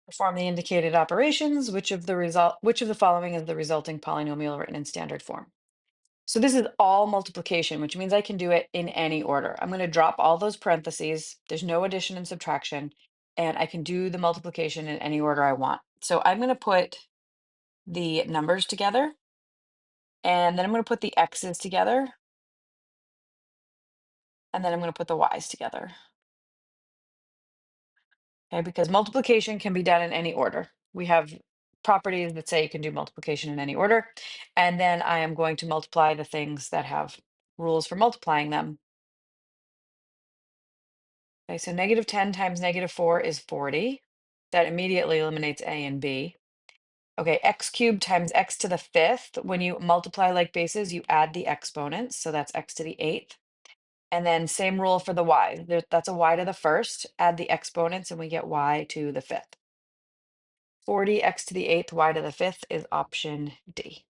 Perform the indicated operations. Which of the following is the resulting polynomial written in standard form? So this is all multiplication, which means I can do it in any order. I'm going to drop all those parentheses. There's no addition and subtraction, and I can do the multiplication in any order I want. So I'm going to put the numbers together, and then I'm going to put the x's together, and then I'm going to put the y's together. Okay, because multiplication can be done in any order. We have properties that say you can do multiplication in any order. And then I am going to multiply the things that have rules for multiplying them. Okay, so -10 times -4 is 40. That immediately eliminates A and B. Okay, x cubed times x to the fifth. When you multiply like bases, you add the exponents. So that's x to the eighth. And then same rule for the y. That's a y to the first. Add the exponents and we get y to the fifth. 40x to the eighth, y to the fifth is option D.